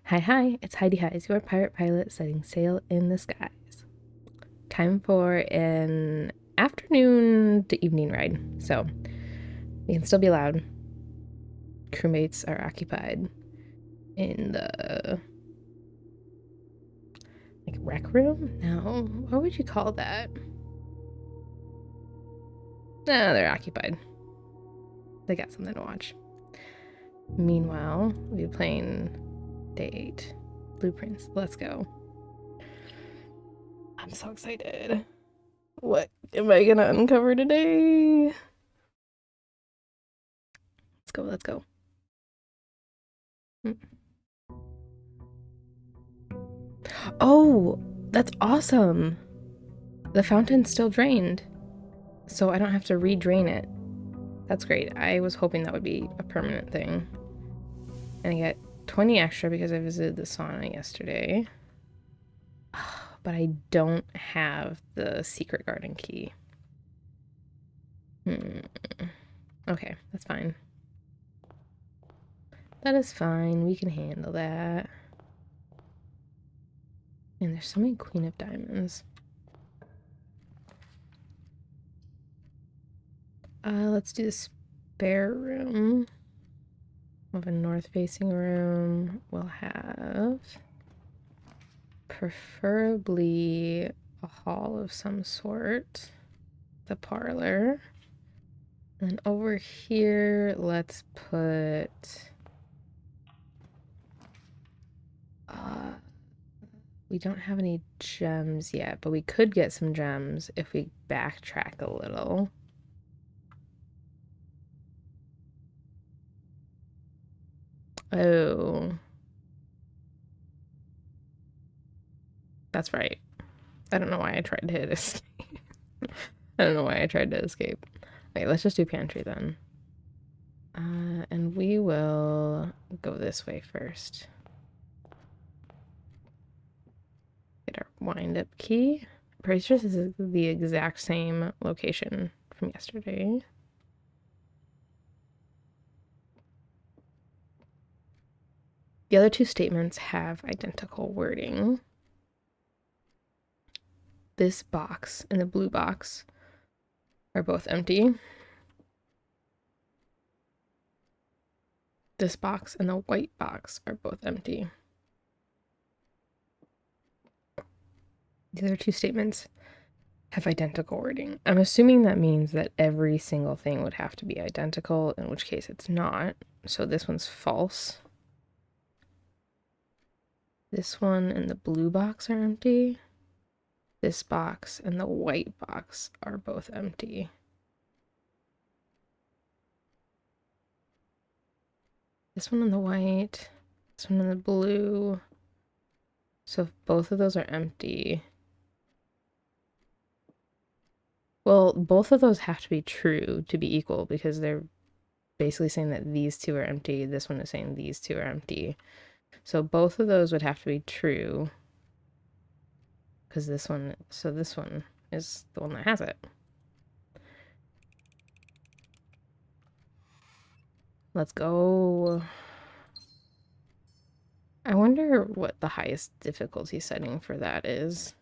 Hi, it's Heidi Haize, your pirate pilot setting sail in the skies. Time for an afternoon to evening ride, so we can still be loud. Crewmates are occupied in the rec room? No, what would you call that? No, they're occupied. They got something to watch. Meanwhile, we'll be playing Day 8 Blueprints. Let's go. I'm so excited. What am I gonna uncover today? Let's go. Oh, that's awesome. The fountain's still drained, so I don't have to re-drain it. That's great. I was hoping that would be a permanent thing. And I get 20 extra because I visited the sauna yesterday. But I don't have the secret garden key. Okay, that's fine. That is fine. We can handle that. And there's so many Queen of Diamonds. Let's do the spare room. We'll have a north-facing room. We'll have preferably a hall of some sort. The parlor. And over here, let's put... we don't have any gems yet, but we could get some gems if we backtrack a little. Oh. That's right. I don't know why I tried to hit escape. I don't know why I tried to escape. Okay, let's just do pantry then. And we will go this way first. Get our wind-up key. Pretty sure this is the exact same location from yesterday. The other two statements have identical wording. This box and the blue box are both empty. This box and the white box are both empty. The other two statements have identical wording. I'm assuming that means that every single thing would have to be identical, in which case it's not. So this one's false. This one and the blue box are empty. This box and the white box are both empty. This one and the white, this one and the blue. So if both of those are empty, well, both of those have to be true to be equal because they're basically saying that these two are empty. This one is saying these two are empty. So both of those would have to be true because this one is the one that has it. Let's go. I wonder what the highest difficulty setting for that is.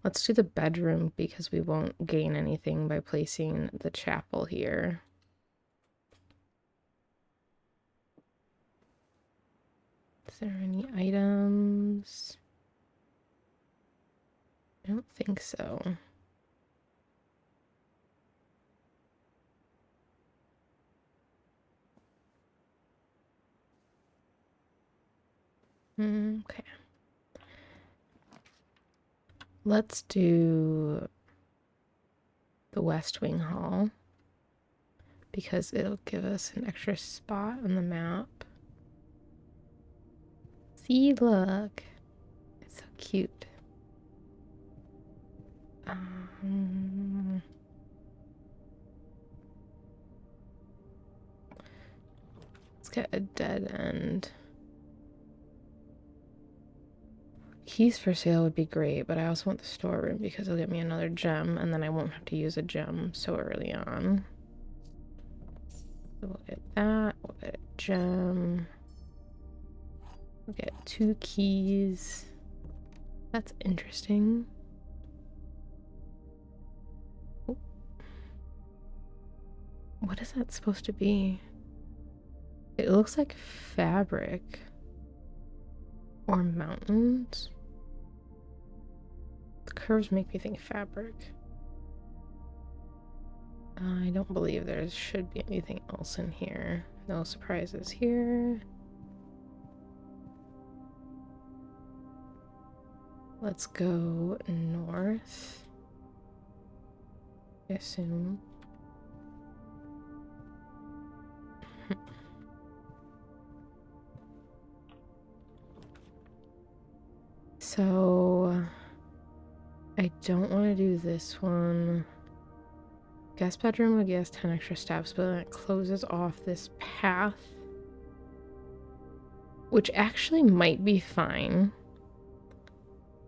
Let's do the bedroom because we won't gain anything by placing the chapel here. Is there any items? I don't think so. Okay. Let's do the West Wing Hall because it'll give us an extra spot on the map. See, look. It's so cute. Let's get a dead end. Keys for sale would be great, but I also want the storeroom because it'll get me another gem, and then I won't have to use a gem so early on. So we'll get that. We'll get a gem. We'll get 2 keys. That's interesting. Oh. What is that supposed to be? It looks like fabric. Or mountains. The curves make me think fabric. I don't believe there should be anything else in here. No surprises here. Let's go north. I assume. So I don't want to do this one. Guest bedroom would get us 10 extra steps, but then it closes off this path, which actually might be fine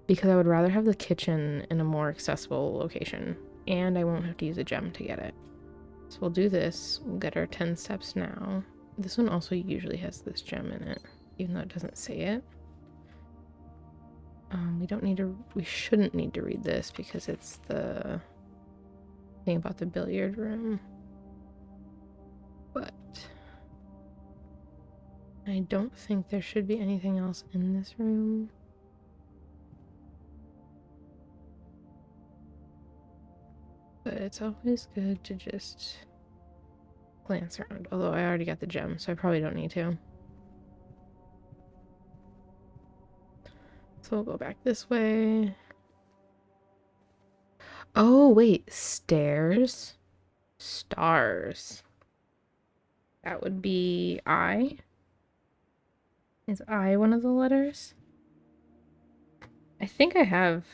because I would rather have the kitchen in a more accessible location and I won't have to use a gem to get it. So we'll do this. We'll get our 10 steps now. This one also usually has this gem in it, even though it doesn't say it. We shouldn't need to read this because it's the thing about the billiard room. But I don't think there should be anything else in this room. But it's always good to just glance around. Although I already got the gem, so I probably don't need to. So we'll go back this way. Oh, wait. Stairs? Stars. That would be I. Is I one of the letters? I think I have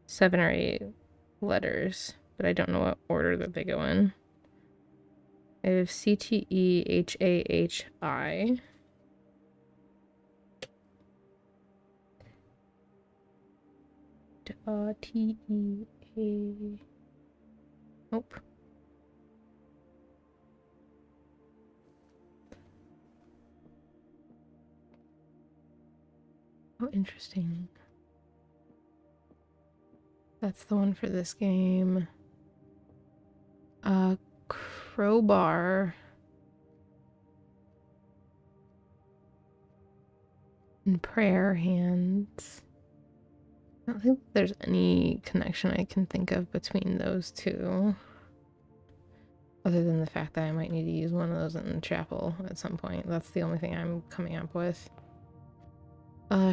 7 or 8 letters, but I don't know what order that they go in. I have CTEHAHI. T-E-A. Nope. Oh, interesting. That's the one for this game. Crowbar. And prayer hands. I don't think there's any connection I can think of between those two. Other than the fact that I might need to use one of those in the chapel at some point. That's the only thing I'm coming up with.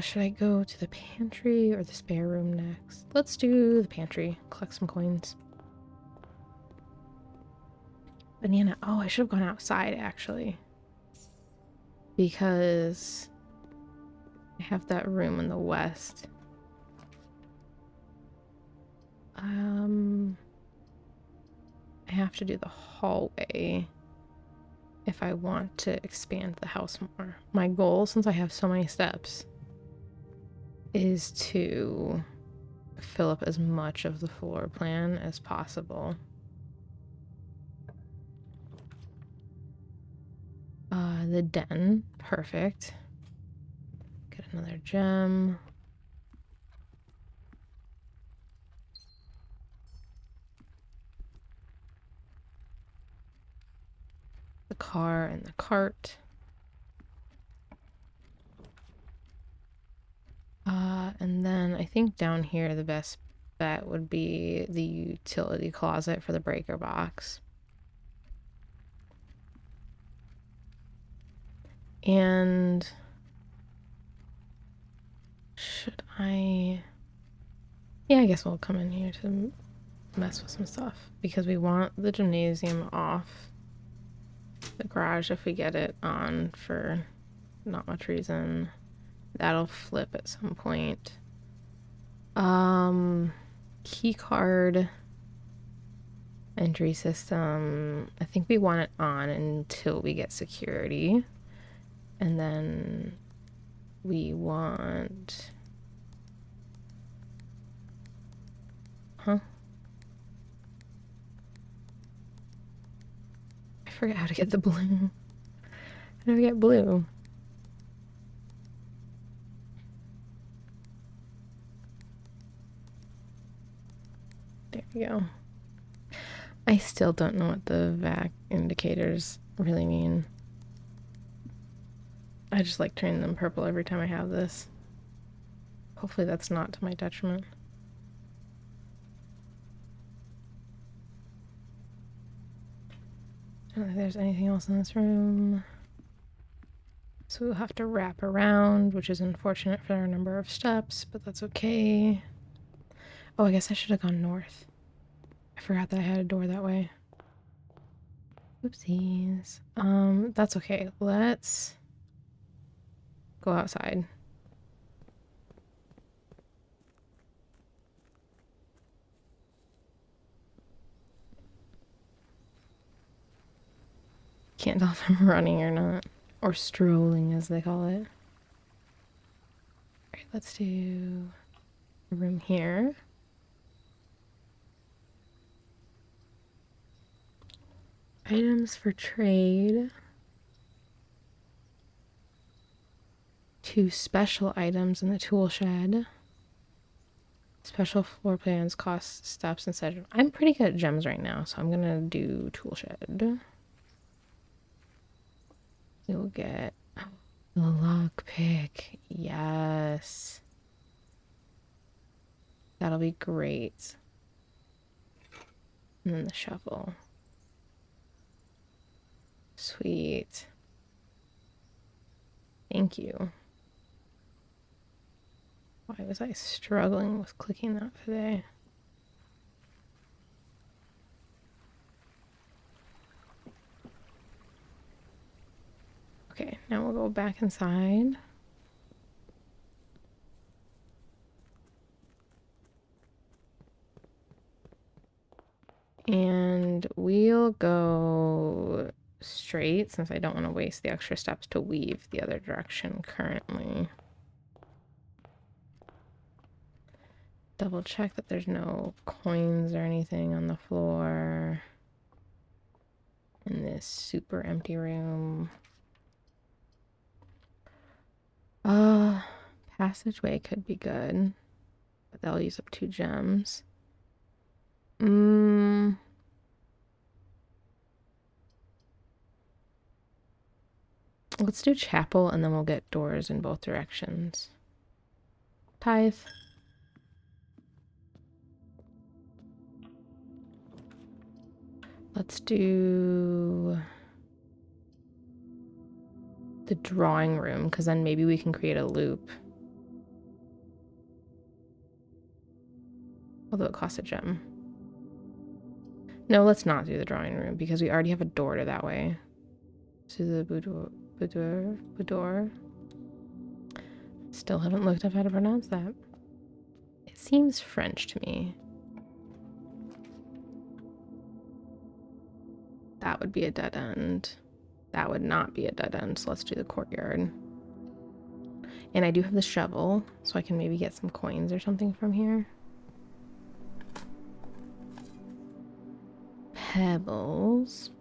Should I go to the pantry or the spare room next? Let's do the pantry. Collect some coins. Banana. Oh, I should have gone outside, actually. Because I have that room in the west. I have to do the hallway if I want to expand the house more. My goal, since I have so many steps, is to fill up as much of the floor plan as possible. The den, perfect. Get another gem. The car and the cart. And then I think down here the best bet would be the utility closet for the breaker box. And should I... Yeah, I guess we'll come in here to mess with some stuff because we want the gymnasium off the garage if we get it on for not much reason. That'll flip at some point. Key card entry system. I think we want it on until we get security. And then we want... Huh? I forget how to get the blue. How do we get blue? There we go. I still don't know what the vac indicators really mean. I just like turning them purple every time I have this. Hopefully that's not to my detriment. I don't think there's anything else in this room. So we'll have to wrap around, which is unfortunate for our number of steps, but that's okay. Oh, I guess I should have gone north. I forgot that I had a door that way. Oopsies. That's okay. Let's go outside. Can't tell if I'm running or not. Or strolling, as they call it. Alright, let's do a room here. Items for trade. 2 special items in the tool shed. Special floor plans, cost, steps, and such. I'm pretty good at gems right now, so I'm gonna do tool shed. You'll get the lockpick. Yes. That'll be great. And then the shovel. Sweet. Thank you. Why was I struggling with clicking that today? Okay, now we'll go back inside. And we'll go straight since I don't want to waste the extra steps to weave the other direction currently. Double check that there's no coins or anything on the floor in this super empty room. Passageway could be good, but that'll use up 2 gems. Let's do chapel and then we'll get doors in both directions. Tithe. Let's do the drawing room, because then maybe we can create a loop. Although it costs a gem. No, let's not do the drawing room, because we already have a door to that way. To the boudoir. Still haven't looked up how to pronounce that. It seems French to me. That would be a dead end. That would not be a dead end, so let's do the courtyard. And I do have the shovel, so I can maybe get some coins or something from here. Pebbles.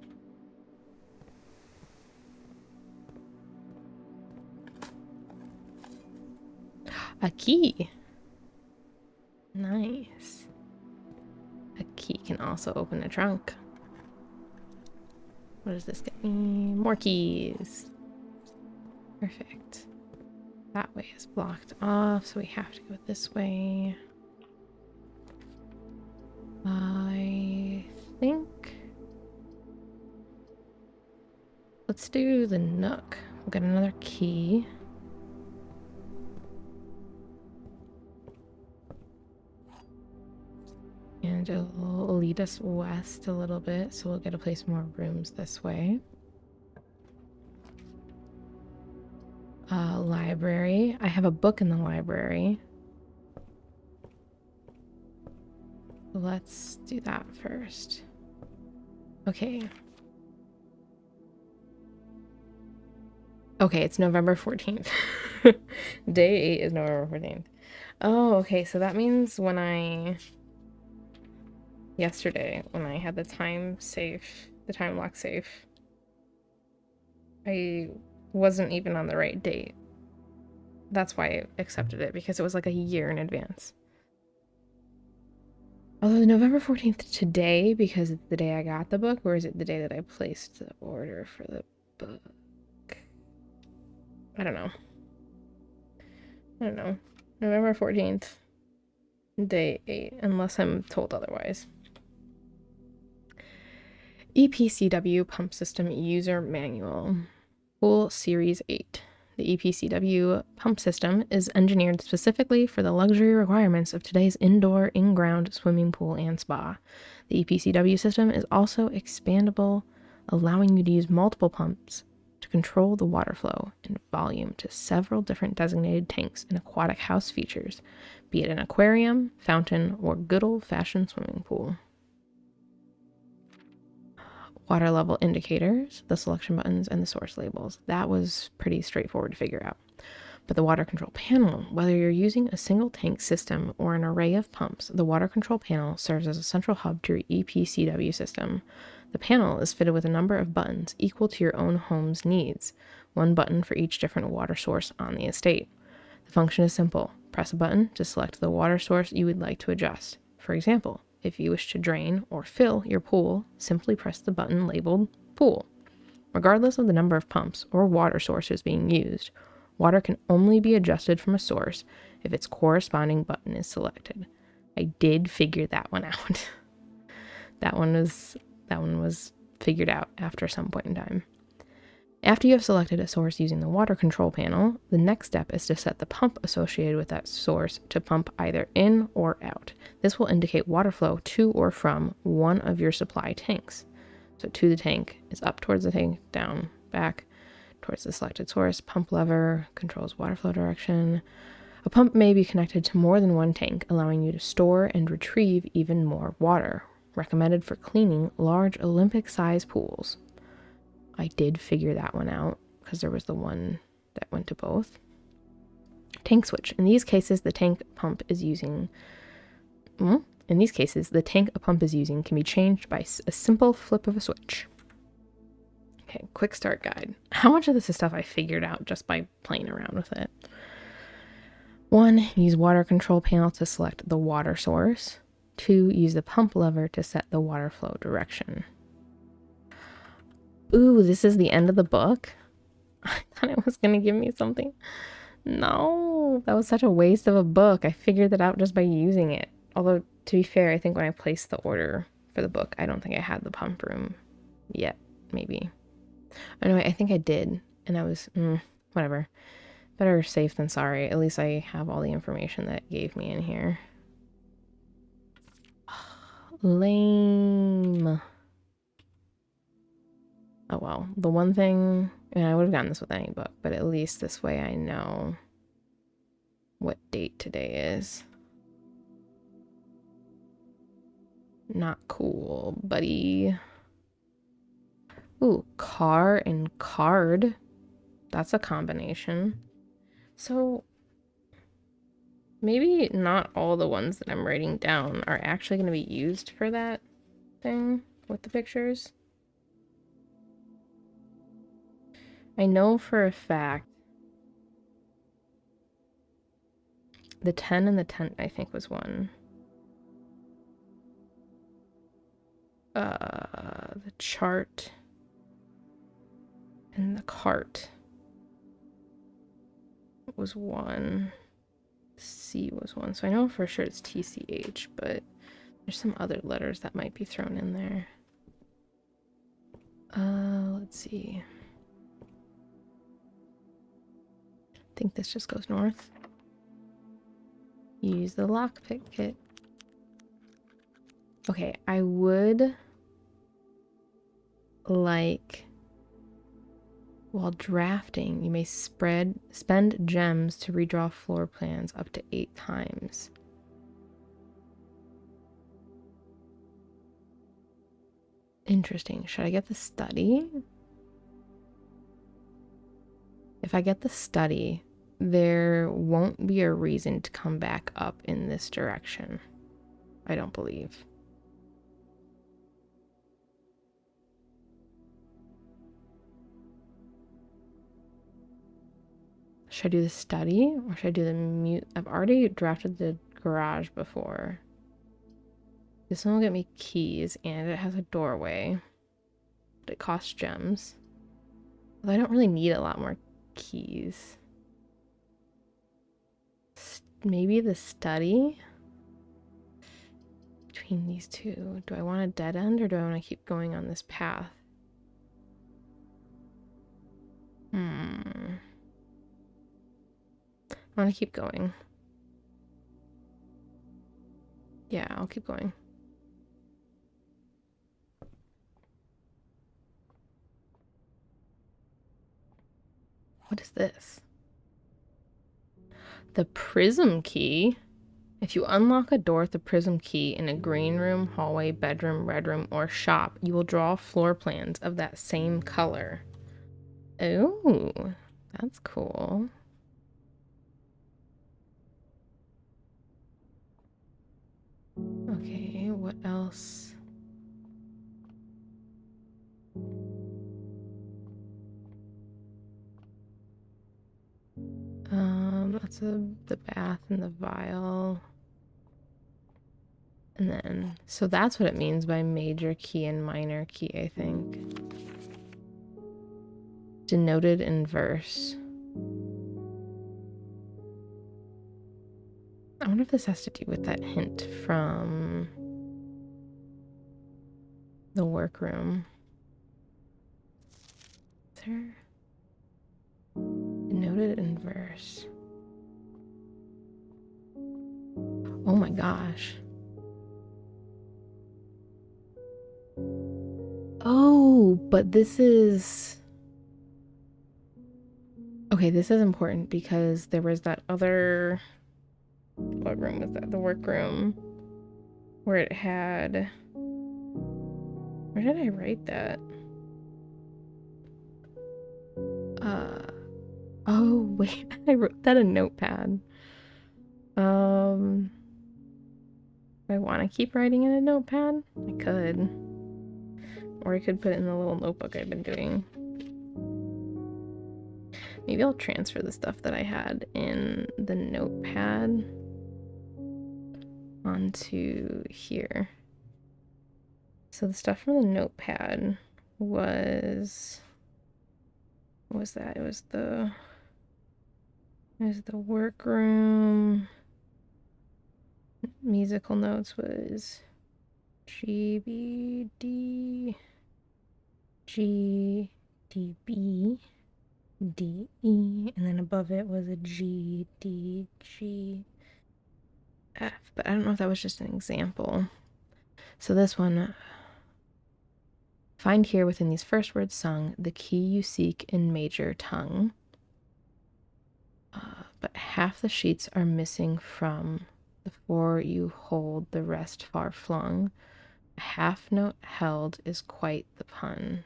A key. Nice. A key can also open a trunk. What does this get me? More keys. Perfect. That way is blocked off, so we have to go this way. I think... Let's do the nook. We'll get another key. And it'll lead us west a little bit, so we'll get to place more rooms this way. Library. I have a book in the library. Let's do that first. Okay. Okay, it's November 14th. Day 8 is November 14th. Oh, okay, so that means when I... Yesterday, when I had the time lock safe, I wasn't even on the right date. That's why I accepted it, because it was like a year in advance. Although November 14th today, because it's the day I got the book, or is it the day that I placed the order for the book? I don't know. November 14th, day 8, unless I'm told otherwise. EPCW Pump System User Manual. Pool Series 8. The EPCW pump system is engineered specifically for the luxury requirements of today's indoor, in-ground swimming pool and spa. The EPCW system is also expandable, allowing you to use multiple pumps to control the water flow and volume to several different designated tanks and aquatic house features, be it an aquarium, fountain, or good old-fashioned swimming pool. Water level indicators, the selection buttons, and the source labels. That was pretty straightforward to figure out. But the water control panel, whether you're using a single tank system or an array of pumps, the water control panel serves as a central hub to your EPCW system. The panel is fitted with a number of buttons equal to your own home's needs, one button for each different water source on the estate. The function is simple. Press a button to select the water source you would like to adjust. For example, if you wish to drain or fill your pool, simply press the button labeled Pool. Regardless of the number of pumps or water sources being used, water can only be adjusted from a source if its corresponding button is selected. I did figure that one out. that one was figured out after some point in time. After you have selected a source using the water control panel, the next step is to set the pump associated with that source to pump either in or out. This will indicate water flow to or from one of your supply tanks. So to the tank is up towards the tank, down, back, towards the selected source. Pump lever controls water flow direction. A pump may be connected to more than one tank, allowing you to store and retrieve even more water. Recommended for cleaning large Olympic-sized pools. I did figure that one out because there was the one that went to both. Tank switch. In these cases, the tank a pump is using can be changed by a simple flip of a switch. Okay, quick start guide. How much of this is stuff I figured out just by playing around with it? 1, use water control panel to select the water source. 2, use the pump lever to set the water flow direction. Ooh, this is the end of the book? I thought it was going to give me something. No, that was such a waste of a book. I figured that out just by using it. Although, to be fair, I think when I placed the order for the book, I don't think I had the pump room yet, maybe. Oh, no, I think I did. And I was, whatever. Better safe than sorry. At least I have all the information that it gave me in here. Lame. Oh well, the one thing, and I would have gotten this with any book, but at least this way I know what date today is. Not cool, buddy. Ooh, car and card. That's a combination. So maybe not all the ones that I'm writing down are actually going to be used for that thing with the pictures. I know for a fact the 10 and the 10, I think, was one. The chart and the cart was one. C was one. So I know for sure it's TCH, but there's some other letters that might be thrown in there. Let's see. I think this just goes north. Use the lockpick kit. Okay, I would like, while drafting, you may spend gems to redraw floor plans up to 8 times. Interesting. Should I get the study? If I get the study, there won't be a reason to come back up in this direction. I don't believe. Should I do the study or should I do the mute? I've already drafted the garage before. This one will get me keys and it has a doorway. But it costs gems. Although I don't really need a lot more keys. Maybe the study? Between these two. Do I want a dead end or do I want to keep going on this path? I want to keep going. Yeah, I'll keep going. What is this? The prism key. If you unlock a door with the prism key in a green room, hallway, bedroom, red room, or shop, you will draw floor plans of that same color. Oh, that's cool. Okay, what else? That's the bath and the vial. And then, so that's what it means by major key and minor key, I think. Denoted in verse. I wonder if this has to do with that hint from the workroom. Is there? Denoted in verse. Oh my gosh. Oh, but this is... Okay, this is important because there was that other... What room was that? The workroom. Where it had... Where did I write that? Oh, wait. I wrote that in Notepad. If I want to keep writing in a notepad, I could. Or I could put it in the little notebook I've been doing. Maybe I'll transfer the stuff that I had in the notepad onto here. So the stuff from the notepad was... What was that? It was the workroom. Musical notes was GBD, GDB, DE, and then above it was a GDGF. But I don't know if that was just an example. So this one, find here within these first words sung the key you seek in major tongue. But half the sheets are missing from the four you hold, the rest far flung. A half note held is quite the pun.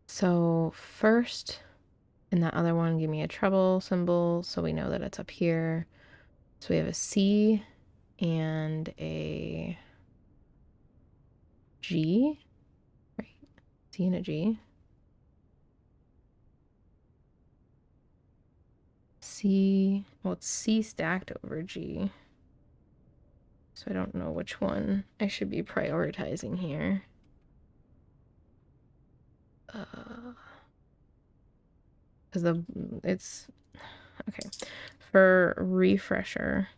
So first, in that other one, give me a treble symbol so we know that it's up here. So we have a C and a G, right? C and a G. C, well, it's C stacked over G. So I don't know which one I should be prioritizing here. Because it's okay for refresher,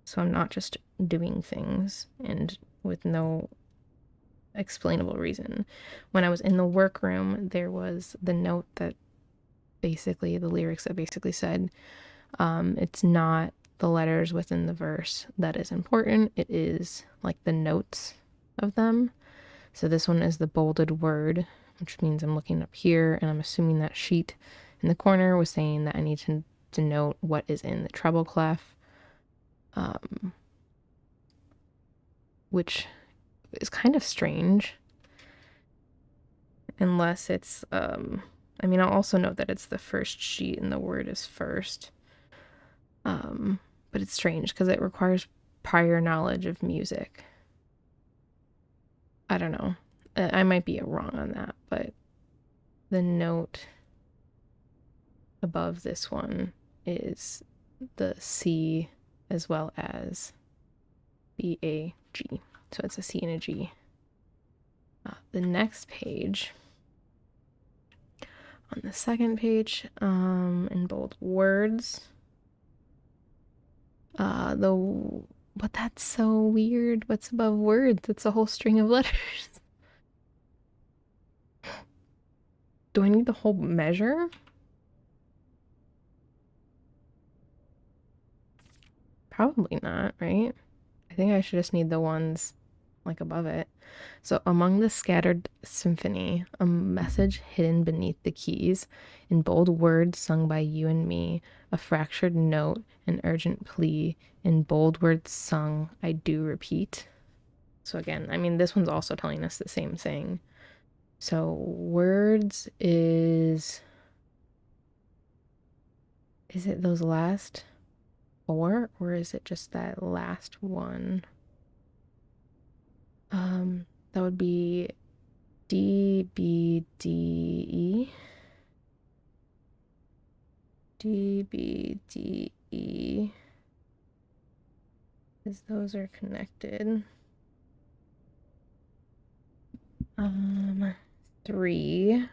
so I'm not just doing things and with no explainable reason. When I was in the workroom, there was the note that basically the lyrics that basically said it's not the letters within the verse that is important, it is like the notes of them. So this one is the bolded word, which means I'm looking up here and I'm assuming that sheet in the corner was saying that I need to denote what is in the treble clef, which is kind of strange. Unless it's, I mean, I'll also note that it's the first sheet and the word is first. But it's strange because it requires prior knowledge of music. I don't know. I might be wrong on that, but the note above this one is the C as well as B-A-G. So it's a C and a G. The next page, on the second page, in bold words, but that's so weird. What's above words? It's a whole string of letters. Do I need the whole measure? Probably not, right? I think I should just need the ones like above it. So among the scattered symphony, a message hidden beneath the keys, in bold words sung by you and me, a fractured note, an urgent plea, in bold words sung, I do repeat. So again, I mean, this one's also telling us the same thing. So words is it those last 4 or is it just that last one? That would be D, B, D, E. D, B, D, E. Because those are connected. 3.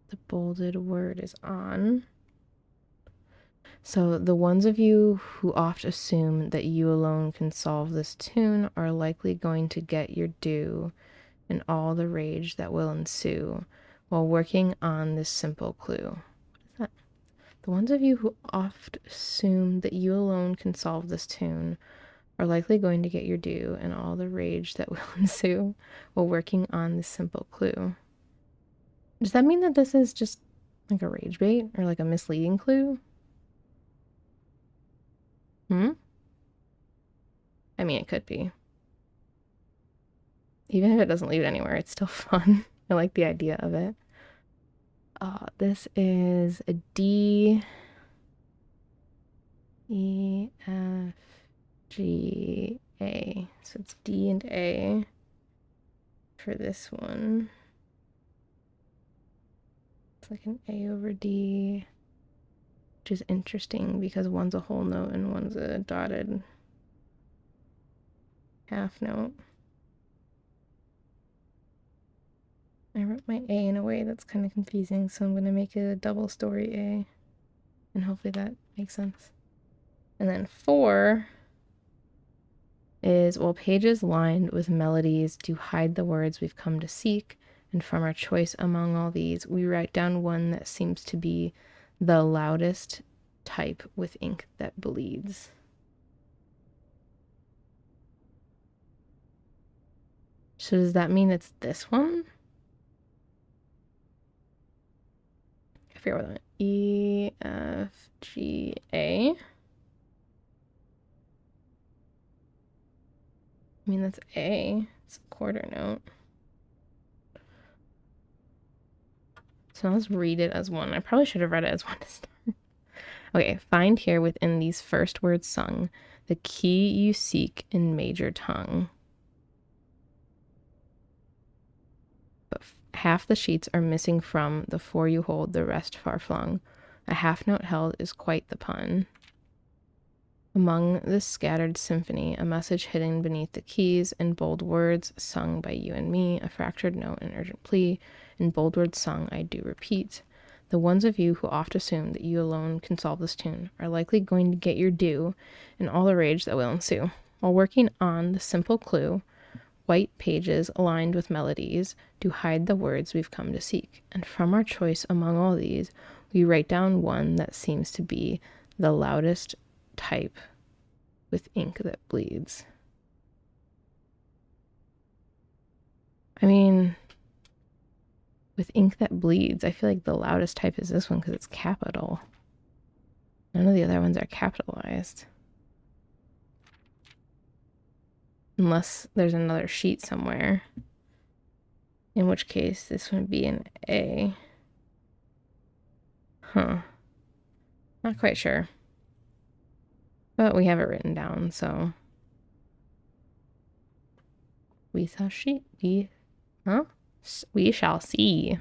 The bolded word is on. So the ones of you who oft assume that you alone can solve this tune are likely going to get your due and all the rage that will ensue while working on this simple clue. What is that? The ones of you who oft assume that you alone can solve this tune are likely going to get your due and all the rage that will ensue while working on this simple clue. Does that mean that this is just like a rage bait or like a misleading clue? I mean, it could be. Even if it doesn't lead anywhere, it's still fun. I like the idea of it. This is a D, E, F, G, A. So it's D and A for this one. It's like an A over D, which is interesting because one's a whole note and one's a dotted half note. I wrote my A in a way that's kind of confusing, so I'm going to make it a double story A, and hopefully that makes sense. And then 4 is, while pages lined with melodies do hide the words we've come to seek, and from our choice among all these, we write down one that seems to be the loudest type with ink that bleeds. So does that mean it's this one? I forget what that E, F, G, A. I mean, that's A. It's a quarter note. So let's read it as one. I probably should have read it as one to start. Okay, find here within these first words sung the key you seek in major tongue. But half the sheets are missing from the 4 you hold, the rest far flung. A half note held is quite the pun. Among this scattered symphony, a message hidden beneath the keys, in bold words sung by you and me, a fractured note, an urgent plea, in bold words sung, I do repeat. The ones of you who oft assume that you alone can solve this tune are likely going to get your due and all the rage that will ensue. While working on the simple clue, white pages lined with melodies do hide the words we've come to seek, and from our choice among all these, we write down one that seems to be the loudest type with ink that bleeds. I mean, with ink that bleeds, I feel like the loudest type is this one because it's capital. None of the other ones are capitalized. Unless there's another sheet somewhere. In which case, this would be an A. Huh. Not quite sure. But we have it written down, so. We shall see. We shall see.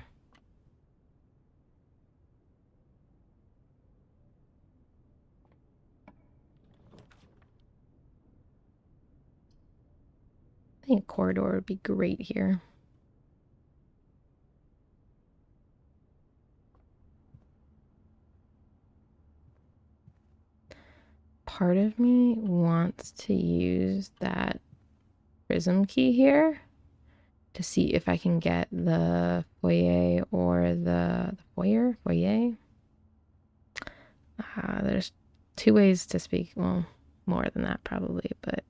think a corridor would be great here. Part of me wants to use that prism key here to see if I can get the foyer or the foyer. There's two ways to speak. Well, more than that probably, but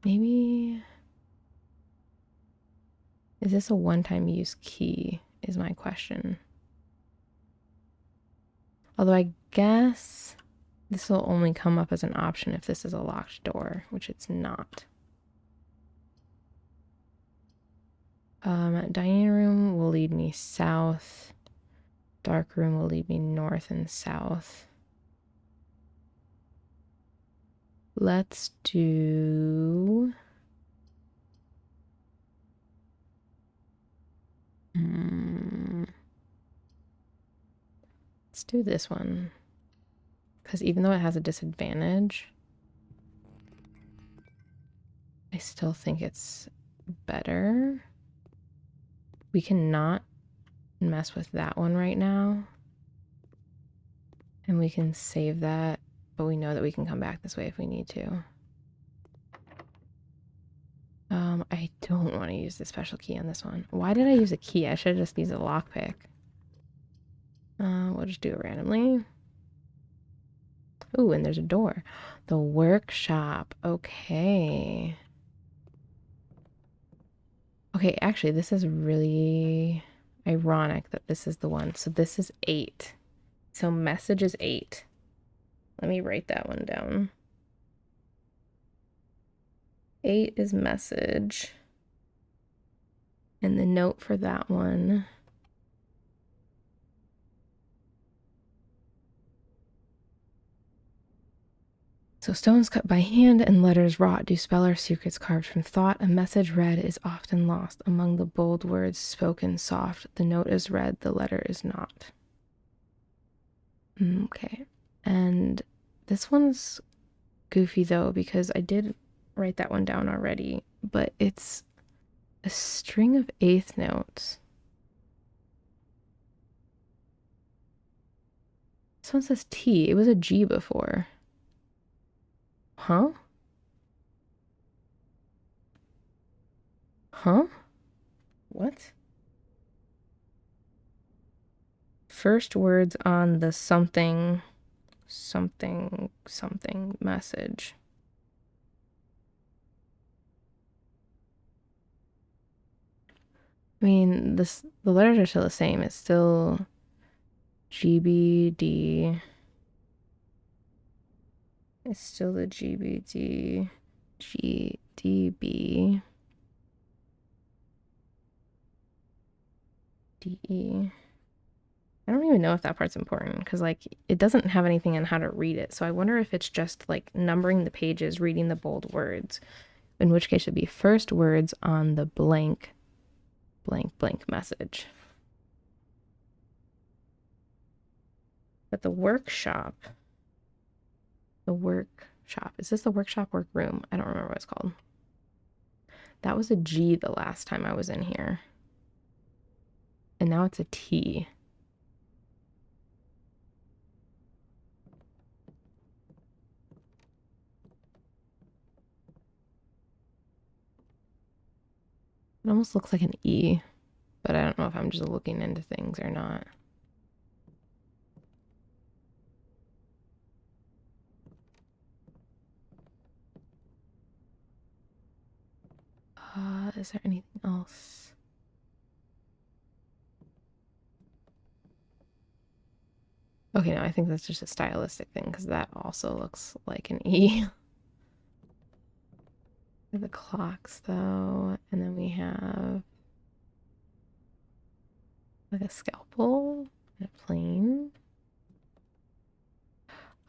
maybe. Is this a one-time use key is my question. Although I guess this will only come up as an option if this is a locked door, which it's not. Dining room will lead me south. Dark room will lead me north and south. Let's do... Let's do this one. Because even though it has a disadvantage, I still think it's better. We cannot mess with that one right now. And we can save that, but we know that we can come back this way if we need to. I don't want to use the special key on this one. Why did I use a key? I should have just used a lockpick. We'll just do it randomly. Ooh, and there's a door. The workshop. Okay. Okay, actually, this is really ironic that this is the one. So this is 8. So message is 8. Let me write that one down. 8 is message. And the note for that one. So stones cut by hand and letters wrought do spell our secrets carved from thought. A message read is often lost among the bold words spoken soft. The note is read, the letter is not. Okay. And this one's goofy though, because I did write that one down already, but it's a string of eighth notes. This one says T. It was a G before. Huh? Huh? What? First words on the something message. I mean, the letters are still the same. It's still GBD. It's still the GBD, GDB, DE. I don't even know if that part's important because, like, it doesn't have anything on how to read it. So I wonder if it's just, like, numbering the pages, reading the bold words, in which case it would be first words on the blank message. But the workshop, is this the workroom? I don't remember what it's called. That was a G the last time I was in here. And now it's a T. It almost looks like an E, but I don't know if I'm just looking into things or not. Is there anything else? Okay, no, I think that's just a stylistic thing because that also looks like an E. The clocks, though, and then we have like a scalpel and a plane.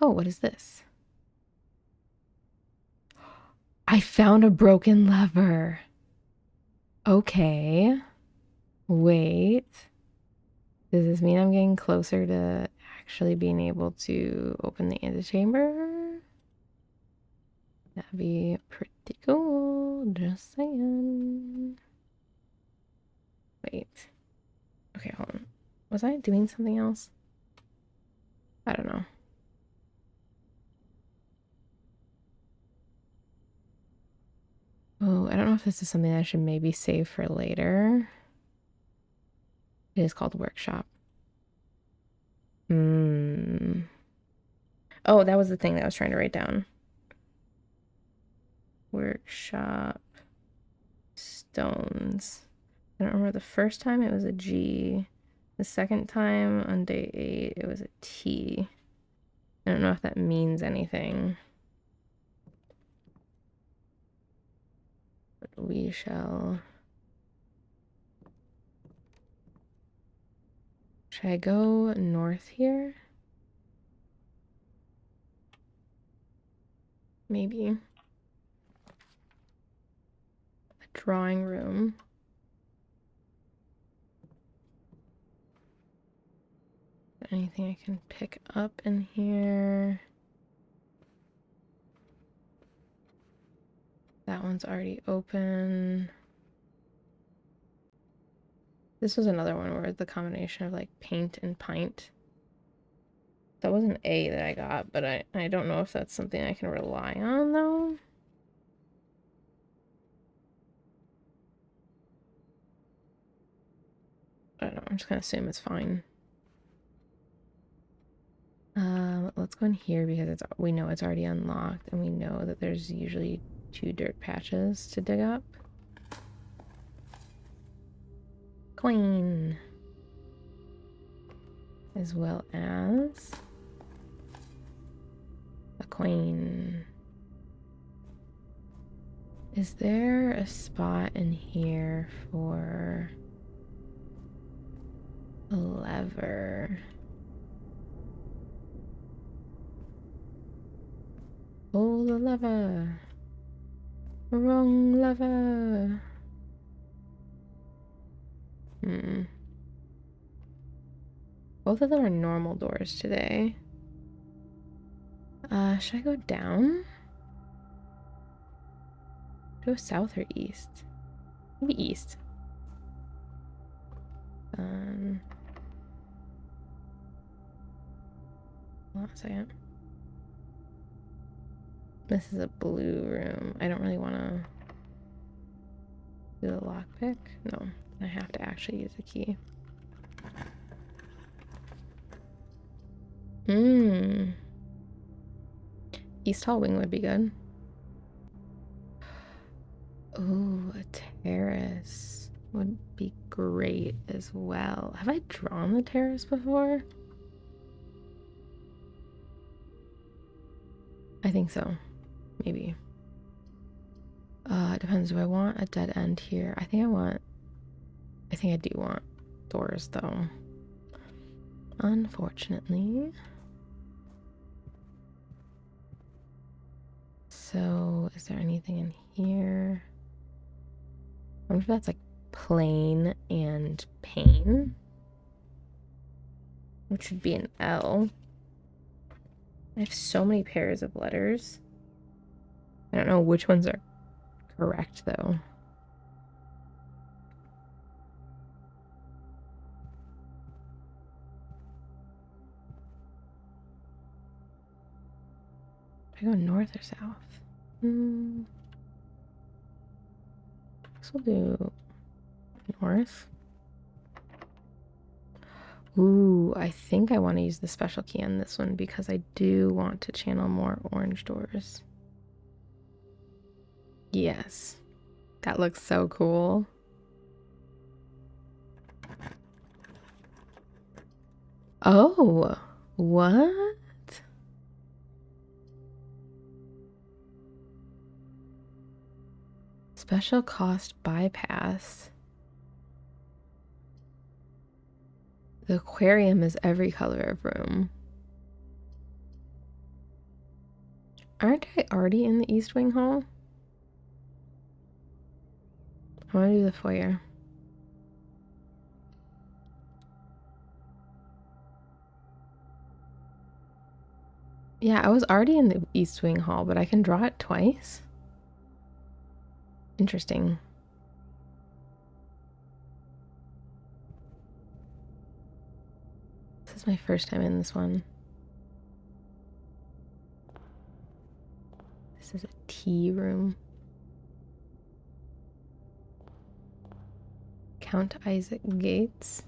Oh, what is this? I found a broken lever. Okay. Wait. Does this mean I'm getting closer to actually being able to open the antechamber? That'd be pretty cool, just saying. Wait. Okay, hold on. Was I doing something else? I don't know. Oh, I don't know if this is something I should maybe save for later. It is called workshop. Oh, that was the thing that I was trying to write down. Workshop stones. I don't remember the first time it was a G. The second time on day 8 it was a T. I don't know if that means anything. But we shall. Should I go north here? Maybe. A drawing room. Anything I can pick up in here? That one's already open. This was another one where the combination of like paint and pint. That was an A that I got, but I don't know if that's something I can rely on though. I don't know, I'm just gonna assume it's fine. Let's go in here because we know it's already unlocked and we know that there's usually 2 dirt patches to dig up. Coin. As well as a coin. Is there a spot in here for a lever? Pull the lever. Wrong lever. Both of them are normal doors today. Should I go down? Go south or east? Maybe east. Hold on a second. This is a blue room. I don't really want to do the lockpick. No, I have to actually use a key. East Hall wing would be good. Oh, a terrace would be great as well. Have I drawn the terrace before? I think so. Maybe. It depends. Do I want a dead end here? I think I do want doors though. Unfortunately. So, is there anything in here? I wonder if that's like plain and pain, which would be an L. I have so many pairs of letters. I don't know which ones are correct though. Do I go north or south? This will do north. Ooh, I think I want to use the special key on this one because I do want to channel more orange doors. Yes. That looks so cool. Oh, what? Special cost bypass. The aquarium is every color of room. Aren't I already in the East Wing Hall? I want to do the foyer. Yeah, I was already in the East Wing Hall, but I can draw it twice. Interesting. This is my first time in this one. This is a tea room. Count Isaac Gates.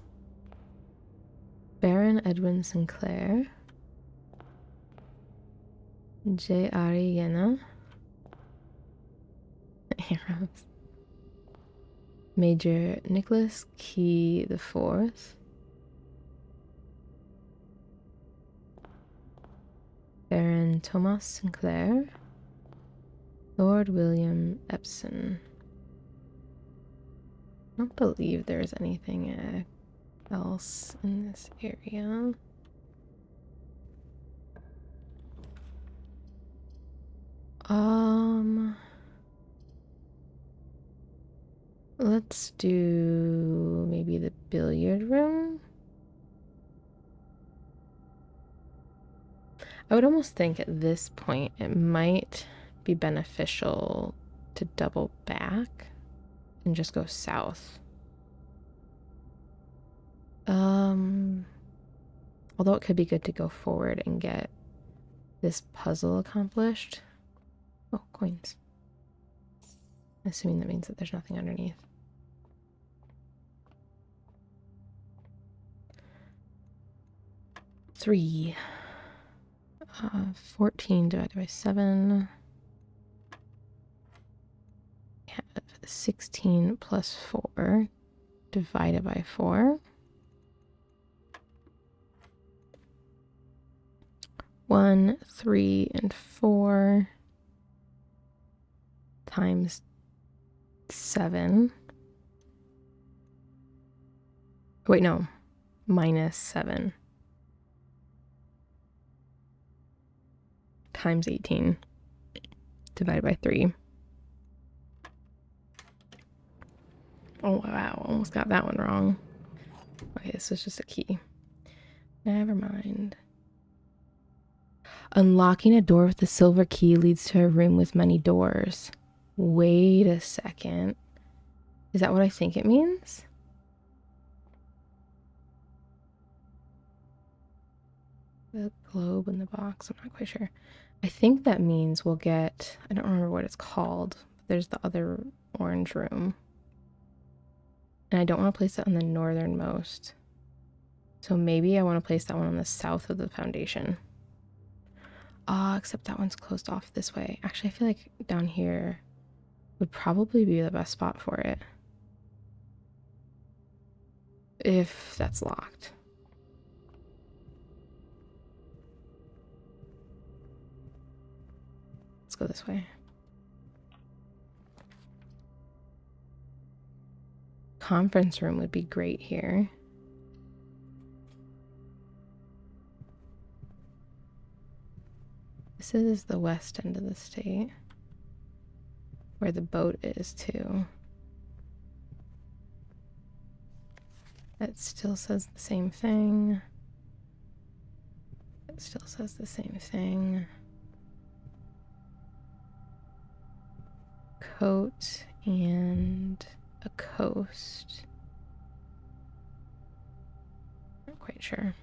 Baron Edwin Sinclair. J. Ariana. Arrows. Major Nicholas Key the Fourth. Baron Thomas Sinclair. Lord William Epson. I don't believe there's anything else in this area. Let's do maybe the billiard room. I would almost think at this point it might be beneficial to double back and just go south. Although it could be good to go forward and get this puzzle accomplished. Oh, coins. Assuming that means that there's nothing underneath. Three. 14 divided by 7. We have 16 plus 4 divided by 4. 1, 3, and 4 times 7. Wait, no. Minus 7. Times 18 divided by 3. Oh wow, almost got that one wrong. Okay, this is just a key. Never mind. Unlocking a door with the silver key leads to a room with many doors. Wait a second. Is that what I think it means? The globe in the box, I'm not quite sure. I think that means we'll get, I don't remember what it's called. There's the other orange room. And I don't want to place it on the northernmost. So maybe I want to place that one on the south of the foundation. Except that one's closed off this way. Actually, I feel like down here would probably be the best spot for it. If that's locked. Let's go this way. Conference room would be great here. This is the west end of the state, where the boat is too. That still says the same thing. It still says the same thing. Coat and a coast. Not quite sure.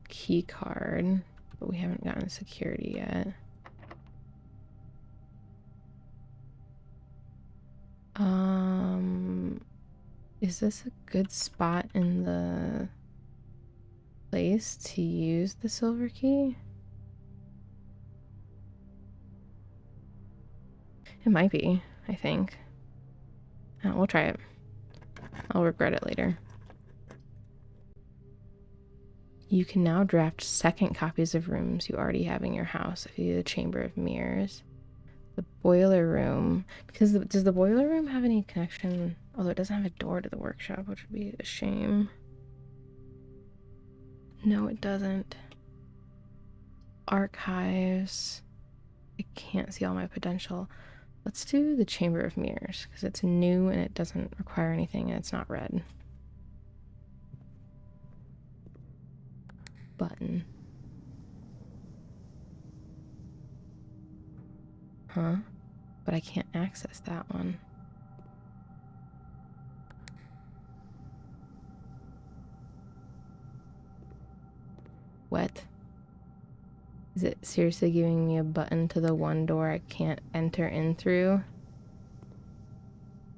Key card, but we haven't gotten security yet. Is this a good spot in the place to use the silver key? It might be, I think. We'll try it. I'll regret it later. You can now draft second copies of rooms you already have in your house if you do the Chamber of Mirrors. The boiler room, because does the boiler room have any connection? Although it doesn't have a door to the workshop, which would be a shame. No, it doesn't. Archives. I can't see all my potential. Let's do the Chamber of Mirrors, because it's new and it doesn't require anything and it's not red. Button. Huh? But I can't access that one. What? Is it seriously giving me a button to the one door I can't enter in through?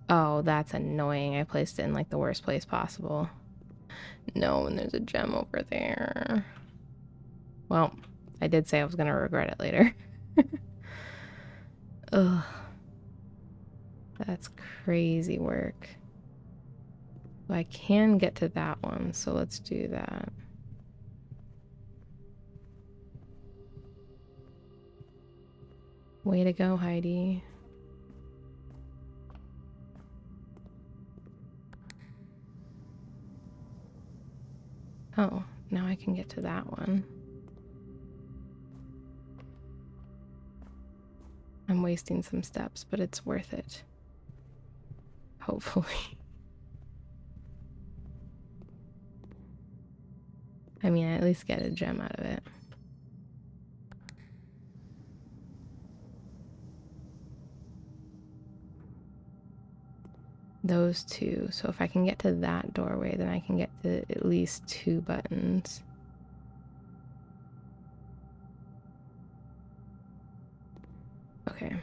Oh, that's annoying. I placed it in like the worst place possible. No, and there's a gem over there. Well, I did say I was gonna regret it later. Ugh. That's crazy work. Well, I can get to that one, so let's do that. Way to go, Heidi. Oh, now I can get to that one. I'm wasting some steps, but it's worth it. Hopefully. I mean, I at least get a gem out of it. Those two. So if I can get to that doorway, then I can get to at least 2 buttons. Okay.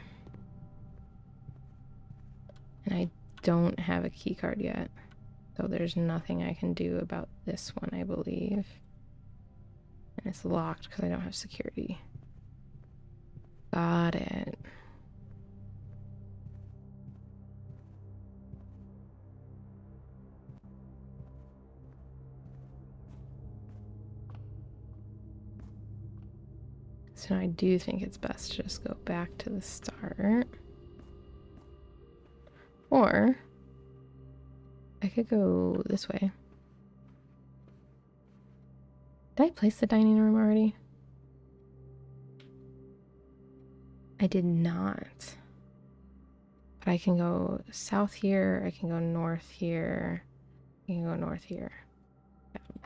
And I don't have a key card yet. So there's nothing I can do about this one, I believe. And it's locked because I don't have security. Got it. So I do think it's best to just go back to the start. Or I could go this way. Did I place the dining room already? I did not. But I can go south here, I can go north here, I can go north here. Yeah.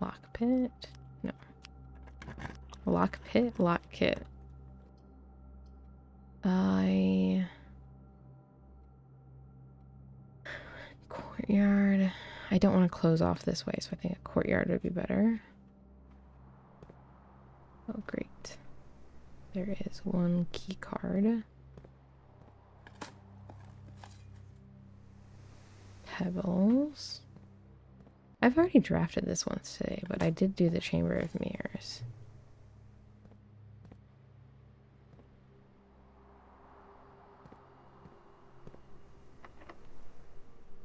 Lock pit? No. Lock pit? Lock kit. Courtyard. I don't want to close off this way, so I think a courtyard would be better. Oh, great. There is 1 key card. Pebbles. I've already drafted this once today, but I did do the Chamber of Mirrors.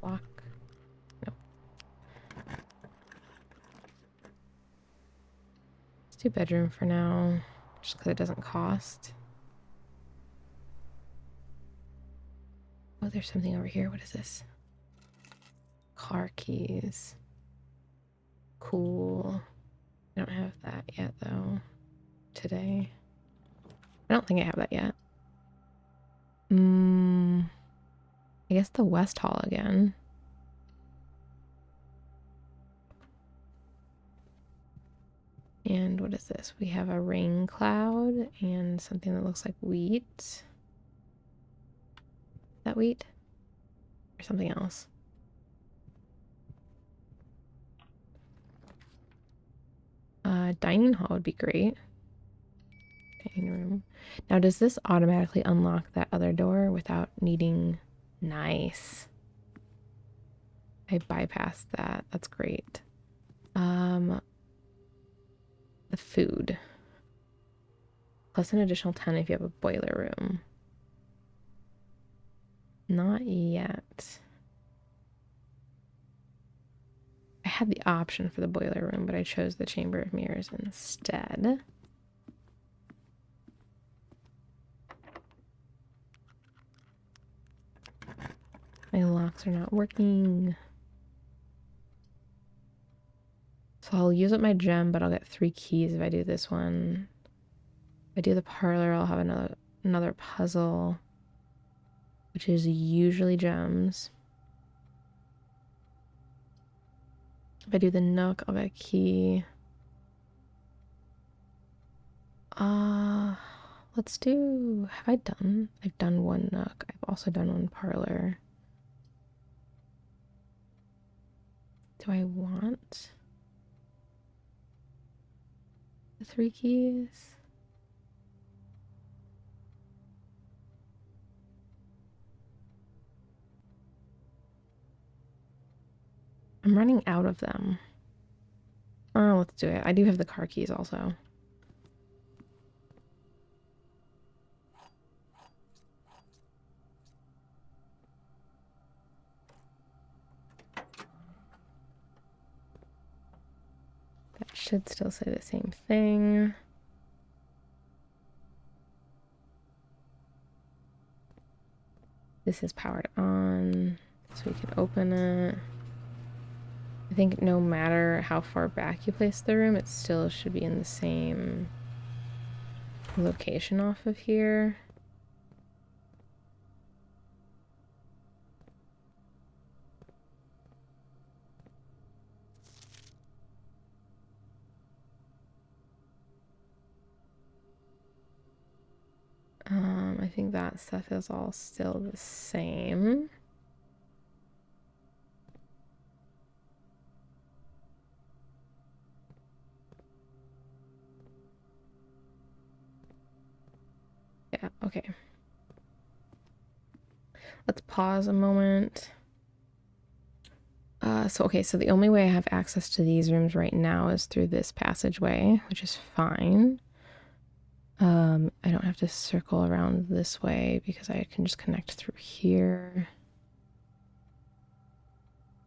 Lock. No. Let's do bedroom for now, just because it doesn't cost. Oh, there's something over here. What is this? Car keys. Cool. I don't have that yet, though. Today. I don't think I have that yet. I guess the West Hall again. And what is this? We have a rain cloud and something that looks like wheat. Is that wheat? Or something else? Dining hall would be great. Dining room. Now, does this automatically unlock that other door without needing... Nice. I bypassed that. That's great. The food. Plus an additional 10 if you have a boiler room. Not yet. I had the option for the boiler room, but I chose the Chamber of Mirrors instead. My locks are not working. So I'll use up my gem, but I'll get 3 keys if I do this one. If I do the parlor, I'll have another puzzle, which is usually gems. If I do the nook, I'll get a key. let's do... Have I done? I've done one nook. I've also done one parlor. Do I want the 3 keys? I'm running out of them. Oh, let's do it. I do have the car keys also. That should still say the same thing. This is powered on, so we can open it. I think no matter how far back you place the room, it still should be in the same location off of here. I think that stuff is all still the same. Yeah, okay. Let's pause a moment. So the only way I have access to these rooms right now is through this passageway, which is fine. I don't have to circle around this way because I can just connect through here.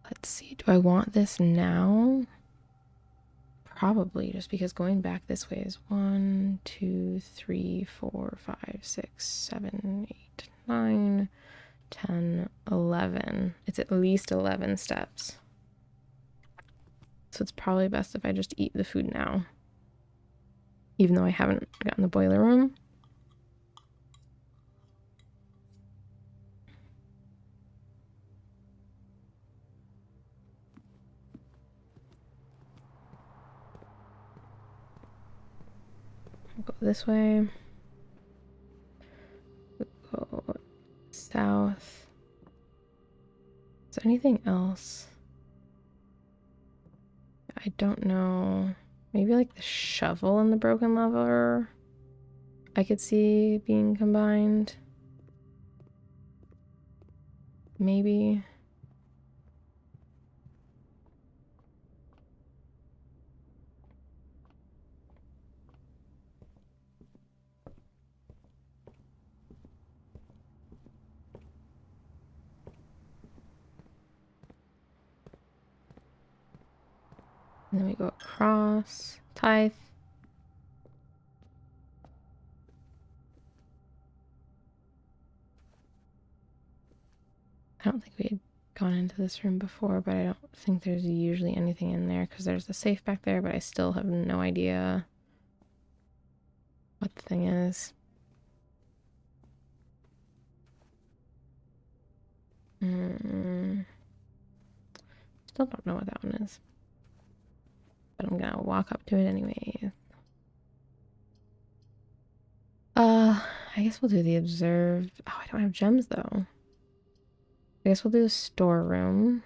Let's see, do I want this now? Probably, just because going back this way is 1, 2, 3, 4, 5, 6, 7, 8, 9, 10, 11. It's at least 11 steps. So it's probably best if I just eat the food now. Even though I haven't gotten the boiler room. I'll go this way. We'll go south. Is there anything else? I don't know. Maybe like the shovel and the broken lever I could see being combined. Maybe. And then we go across. Tithe. I don't think we had gone into this room before, but I don't think there's usually anything in there because there's a safe back there, but I still have no idea what the thing is. Still don't know what that one is. But I'm gonna walk up to it anyways. I guess we'll do the observed. Oh, I don't have gems though. I guess we'll do the storeroom.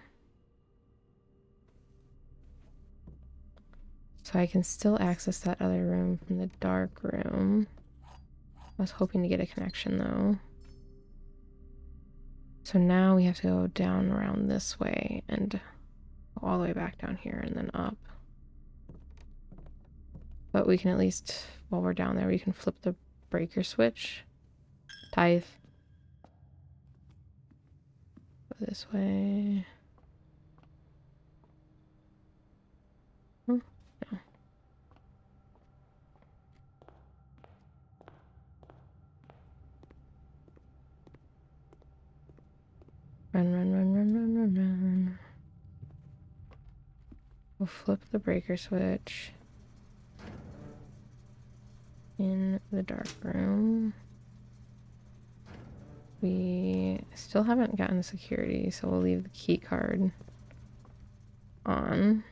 So I can still access that other room from the dark room. I was hoping to get a connection though. So now we have to go down around this way and go all the way back down here and then up. But we can at least, while we're down there, we can flip the breaker switch. Tithe. Go this way. Oh, no. Run, run, run, run, run, run, run. We'll flip the breaker switch in the dark room. We still haven't gotten security, so we'll leave the key card on.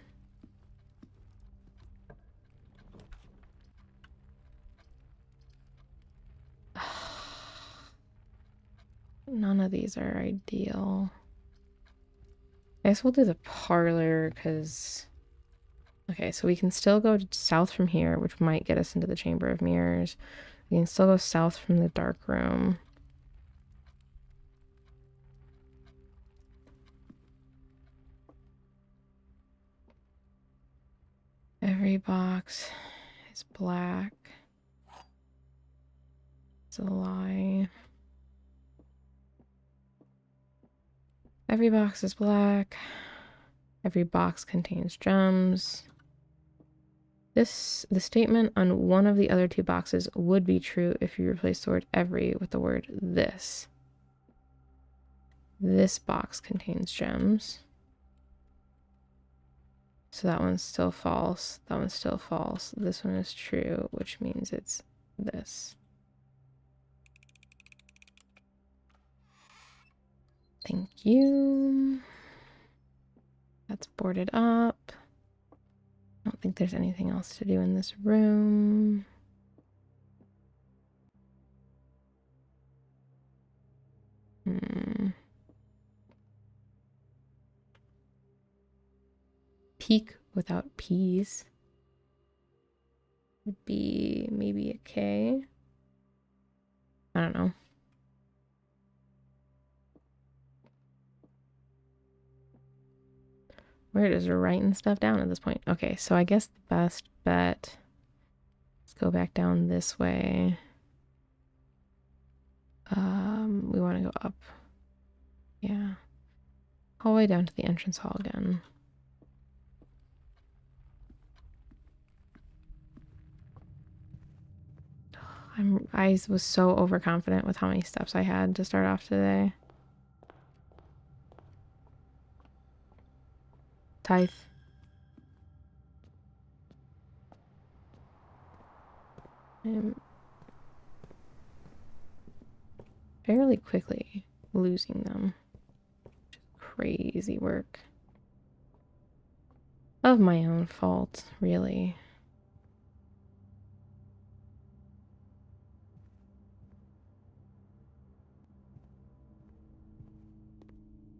none of these are ideal. I guess we'll do the parlor because... Okay, so we can still go south from here, which might get us into the Chamber of Mirrors. We can still go south from the dark room. Every box is black. It's a lie. Every box is black. Every box contains gems. The statement on one of the other two boxes would be true if you replace the word every with the word this. This box contains gems. So that one's still false. That one's still false. This one is true, which means it's this. Thank you. That's boarded up. I don't think there's anything else to do in this room. Peak without P's would be maybe a K. I don't know. We're just writing stuff down at this point. Okay, so I guess the best bet... Let's go back down this way. We want to go up. Yeah. All the way down to the entrance hall again. I was so overconfident with how many steps I had to start off today. Tithe. I'm fairly quickly losing them. Just crazy work. Of my own fault, really.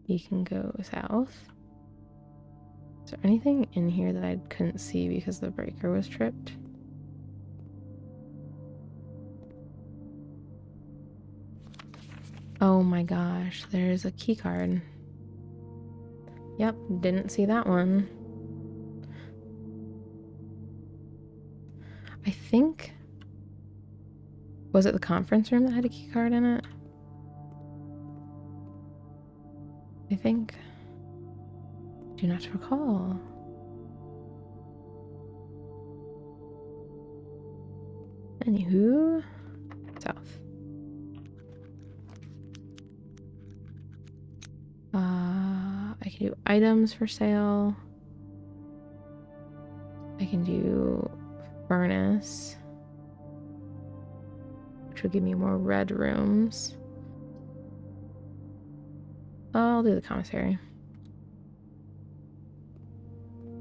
You can go south. Is there anything in here that I couldn't see because the breaker was tripped? Oh my gosh, there's a key card. Yep, didn't see that one. I think... Was it the conference room that had a key card in it? I think. Do not recall. Anywho, south. I can do items for sale. I can do furnace, which will give me more red rooms. I'll do the commissary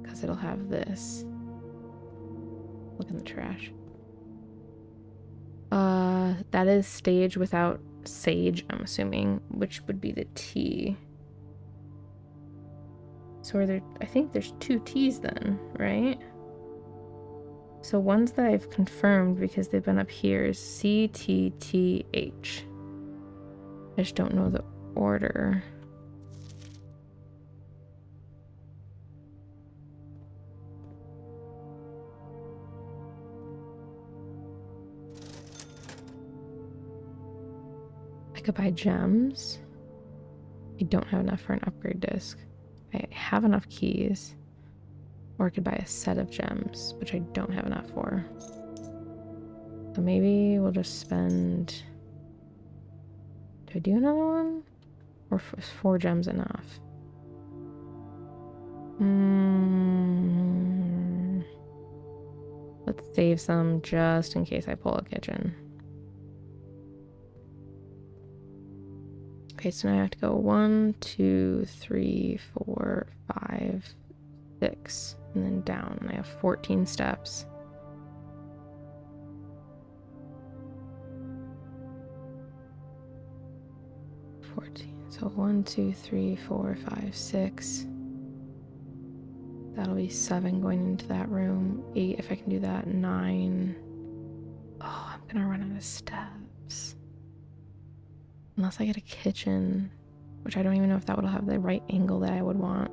because it'll have this. Look in the trash. That is stage without sage, I'm assuming, which would be the T. So are there, I think there's two T's then, right? So ones that I've confirmed because they've been up here is CTTH. I just don't know the order. I could buy gems. I don't have enough for an upgrade disc. I have enough keys. Or I could buy a set of gems, which I don't have enough for. So maybe we'll just spend... Do I do another one? Or is 4 gems enough? Let's save some just in case I pull a kitchen. Okay, so now I have to go 1, 2, 3, 4, 5, 6, and then down. And I have 14 steps. 14. So 1, 2, 3, 4, 5, 6. That'll be 7 going into that room. 8 if I can do that. 9. Oh, I'm gonna run out of steps. Unless I get a kitchen, which I don't even know if that would have the right angle that I would want.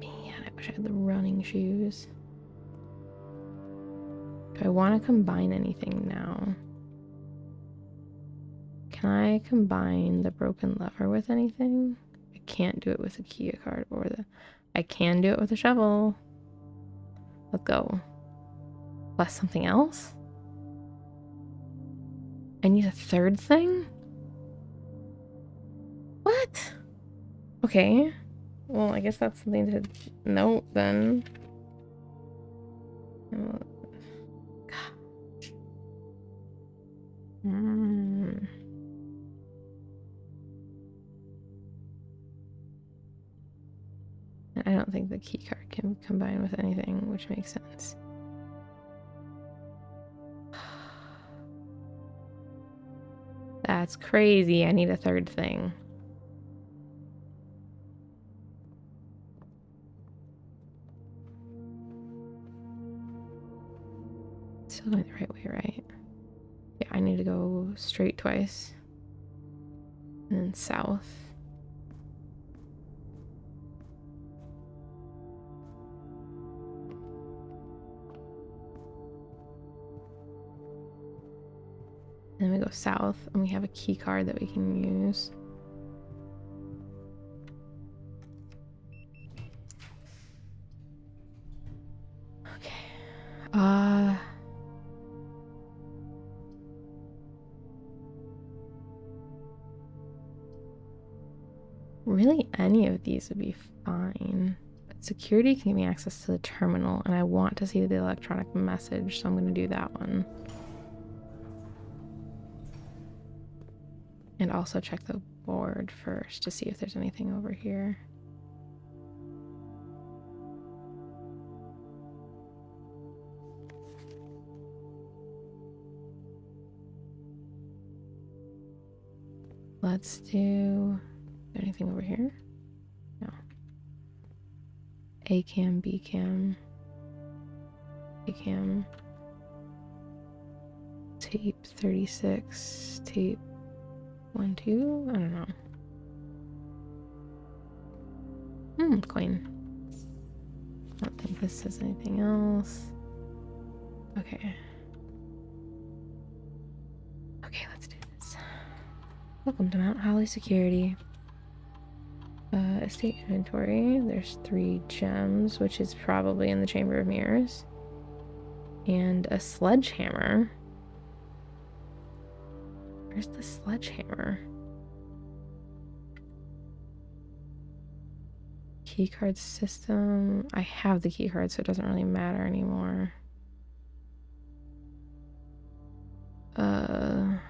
Man, I wish I had the running shoes. Do I want to combine anything now? Can I combine the broken lever with anything? I can't do it with a key card or the... I can do it with a shovel. Let's go. Plus something else? I need a third thing? What? Okay. Well, I guess that's something to note then. I don't think the key card can combine with anything, which makes sense. That's crazy. I need a third thing. Still going the right way, right? Yeah, I need to go straight twice. And then south. Then we go south, and we have a key card that we can use. Okay. Really, any of these would be fine. But security can give me access to the terminal, and I want to see the electronic message, so I'm going to do that one. And also check the board first to see if there's anything over here. Let's do... anything over here? No. A cam, B cam. A cam. Tape 36. Tape 1, 2? I don't know. Coin. I don't think this says anything else. Okay. Okay, let's do this. Welcome to Mount Holly Security. Estate inventory. There's 3 gems, which is probably in the Chamber of Mirrors. And a sledgehammer. Where's the sledgehammer? Keycard system. I have the keycard, so it doesn't really matter anymore. And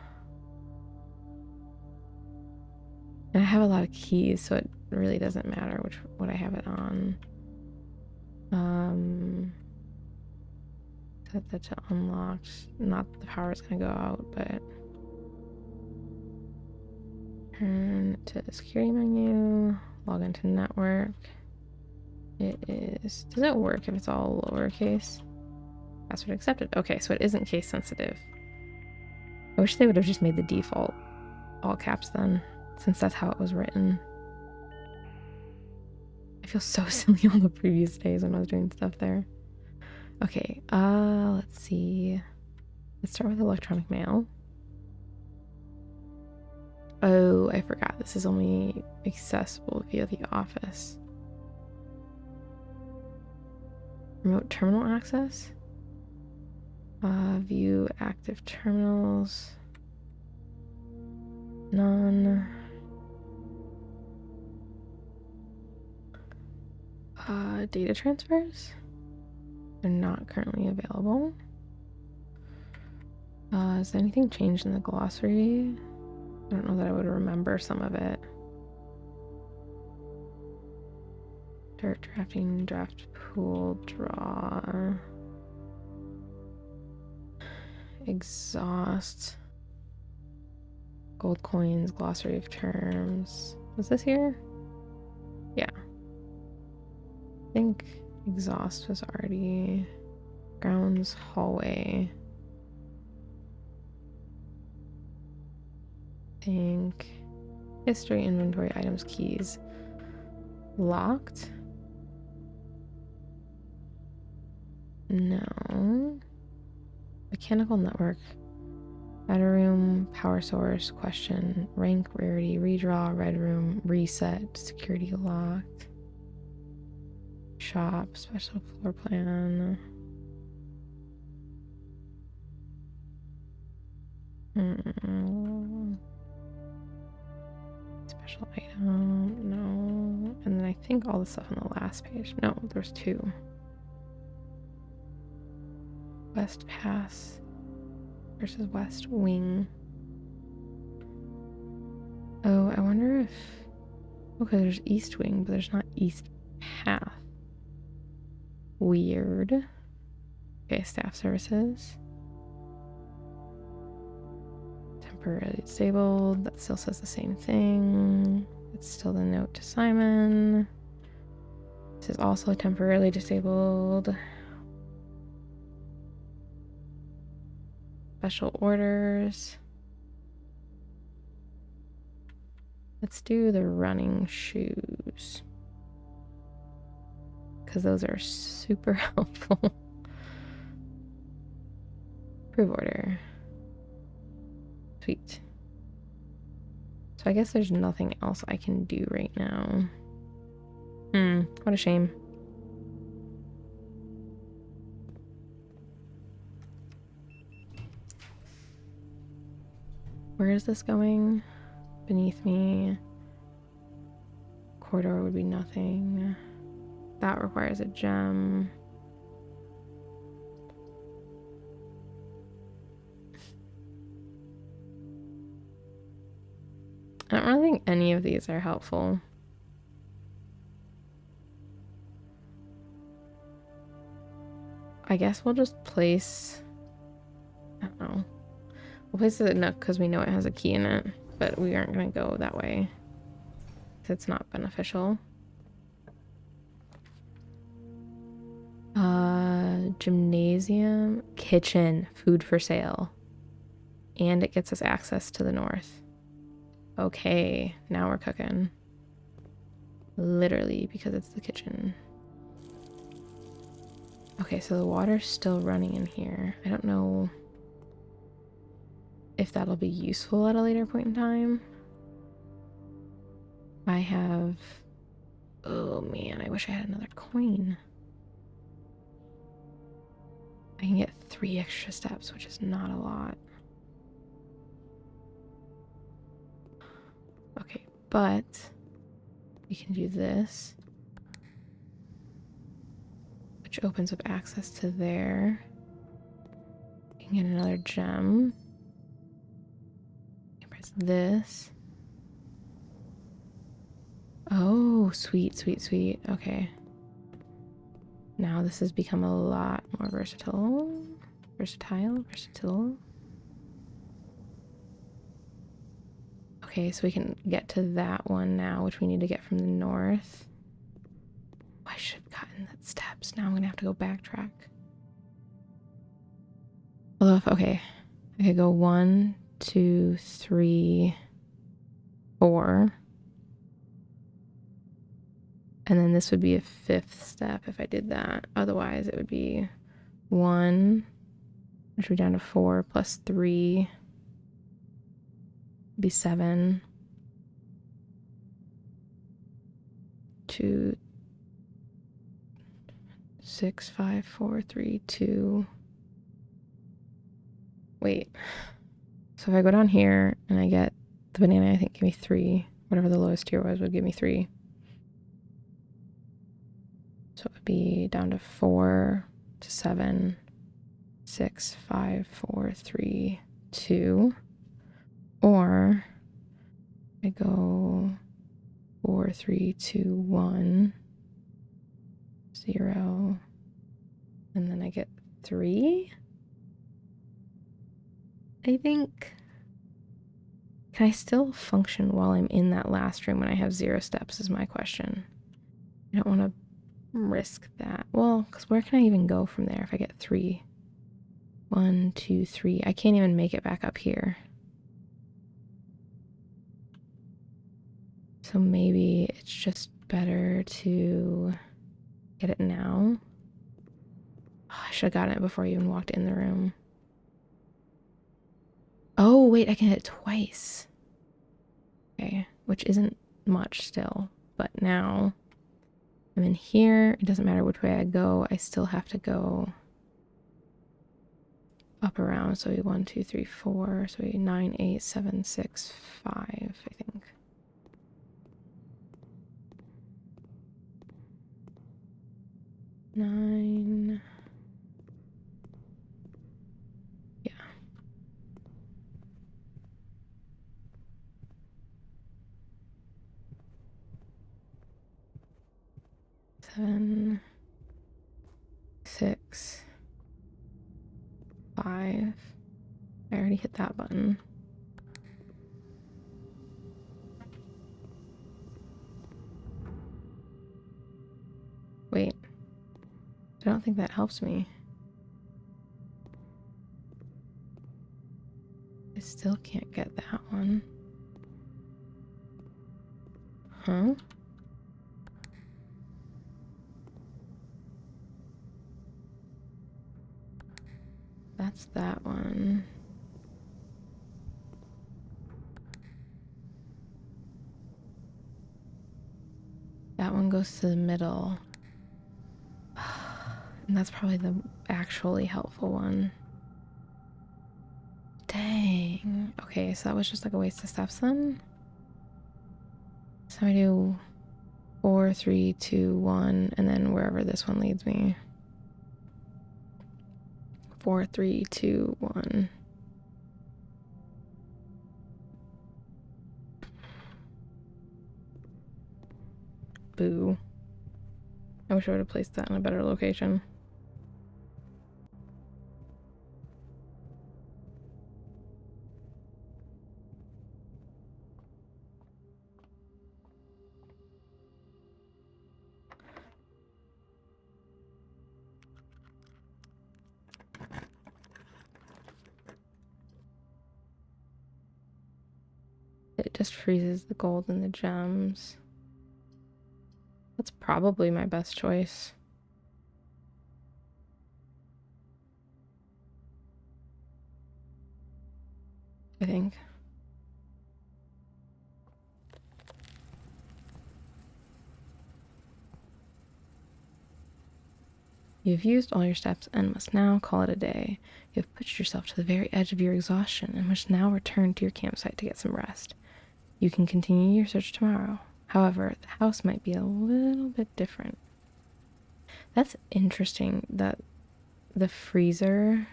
I have a lot of keys, so it really doesn't matter what I have it on. Set that to unlocked. Not that the power is gonna go out, but turn to the security menu. Log into network. It is. Does it work if it's all lowercase? Password accepted. Okay, so it isn't case sensitive. I wish they would have just made the default all caps then, since that's how it was written. I feel so silly on the previous days when I was doing stuff there. Okay, let's see. Let's start with electronic mail. Oh, I forgot. This is only accessible via the office. Remote terminal access. View active terminals. None. Data transfers. They're not currently available. Has anything changed in the glossary? I don't know that I would remember some of it. Dirt drafting, draft pool, draw. Exhaust. Gold coins, glossary of terms. Was this here? Yeah. I think exhaust was already... Grounds, hallway. I think... History, inventory, items, keys. Locked? No. Mechanical network. Battery room, power source, question, rank, rarity, redraw, red room, reset, security locked. Shop, special floor plan. Special item, no. And then I think all the stuff on the last page. No, there's two. West Pass versus West Wing. Oh, I wonder if... Okay, there's East Wing, but there's not East Path. Weird. Okay, staff services. Temporarily disabled. That still says the same thing. It's still the note to Simon. This is also temporarily disabled. Special orders. Let's do the running shoes, because those are super helpful. Approve order. Sweet. So I guess there's nothing else I can do right now. What a shame. Where is this going? Beneath me. Corridor would be nothing. That requires a gem. I don't really think any of these are helpful. I guess we'll just place... I don't know. We'll place the nook because we know it has a key in it, but we aren't going to go that way because it's not beneficial. Gymnasium, kitchen, food for sale. And it gets us access to the north. Okay, now we're cooking. Literally, because it's the kitchen. Okay, so the water's still running in here. I don't know if that'll be useful at a later point in time. I have... Oh man, I wish I had another coin. I can get 3 extra steps, which is not a lot. Okay, but we can do this, which opens up access to there. You can get another gem. You can press this. Oh, sweet, sweet, sweet. Okay. Now this has become a lot more versatile. Versatile? Okay, so we can get to that one now, which we need to get from the north. I should have gotten that steps. Now I'm gonna have to go backtrack. Although, okay. I could go 1, 2, 3, 4. And then this would be a 5th step if I did that. Otherwise, it would be 1, which would be down to 4, plus 3, would be 7. 2, 6, 5, 4, 3, 2. Wait. So if I go down here and I get the banana, I think give me 3. Whatever the lowest tier was would give me 3. So it would be down to 4 to 7, 6, 5, 4, 3, 2. Or I go 4, 3, 2, 1, 0. And then I get 3. I think. Can I still function while I'm in that last room when I have 0 steps is my question. I don't want to risk that. Well, because where can I even go from there if I get 3? 1, 2, 3. I can't even make it back up here. So maybe it's just better to get it now. Oh, I should have gotten it before I even walked in the room. Oh, wait, I can hit it twice. Okay, which isn't much still, but now I'm in here. It doesn't matter which way I go. I still have to go up around. So 1, 2, 3, 4. So 9, 8, 7, 6, 5, I think. Nine. Yeah. 7, 6, 5. I already hit that button. Wait. I don't think that helps me. I still can't get that one. Huh? That's that one. That one goes to the middle. And that's probably the actually helpful one. Dang. Okay, so that was just like a waste of steps then? So I do 4, 3, 2, 1, and then wherever this one leads me. 4, 3, 2, 1. Boo. I wish I would have placed that in a better location. It just freezes the gold and the gems. That's probably my best choice. I think. You've used all your steps and must now call it a day. You have pushed yourself to the very edge of your exhaustion and must now return to your campsite to get some rest. You can continue your search tomorrow. However, the house might be a little bit different. That's interesting that the freezer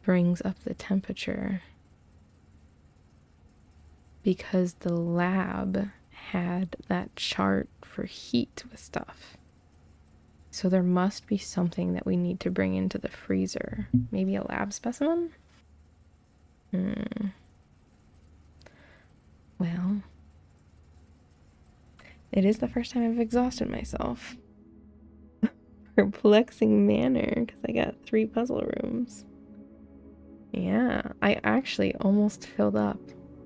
brings up the temperature because the lab had that chart for heat with stuff. So there must be something that we need to bring into the freezer. Maybe a lab specimen? Well, it is the first time I've exhausted myself. Perplexing manner, because I got 3 puzzle rooms. Yeah, I actually almost filled up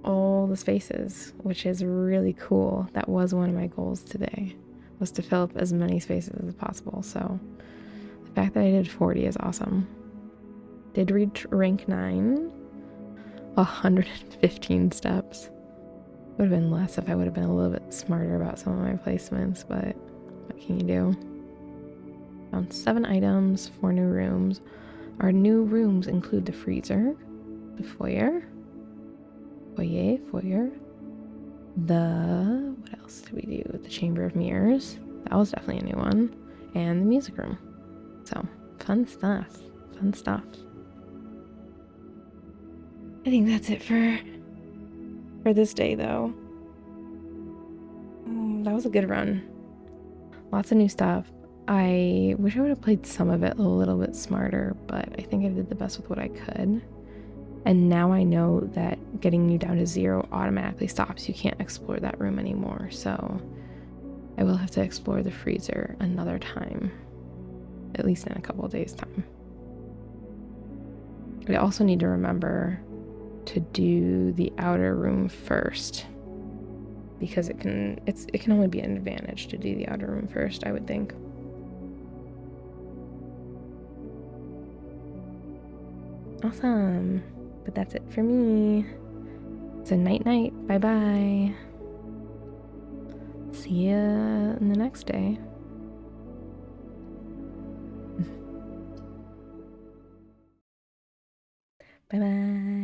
all the spaces, which is really cool. That was one of my goals today, was to fill up as many spaces as possible. So the fact that I did 40 is awesome. Did reach rank 9, 115 steps. Would have been less if I would have been a little bit smarter about some of my placements, but what can you do? Found 7 items, 4 new rooms. Our new rooms include the freezer, the foyer, what else did we do? The chamber of mirrors. That was definitely a new one. And the music room. So, fun stuff. Fun stuff. I think that's it for this day, though. That was a good run. Lots of new stuff. I wish I would have played some of it a little bit smarter, but I think I did the best with what I could. And now I know that getting you down to 0 automatically stops. You can't explore that room anymore. So I will have to explore the freezer another time, at least in a couple of days' time. I also need to remember to do the outer room first, because it can only be an advantage to do the outer room first, I would think. Awesome. But that's it for me. So night night. Bye bye. See ya in the next day. Bye bye.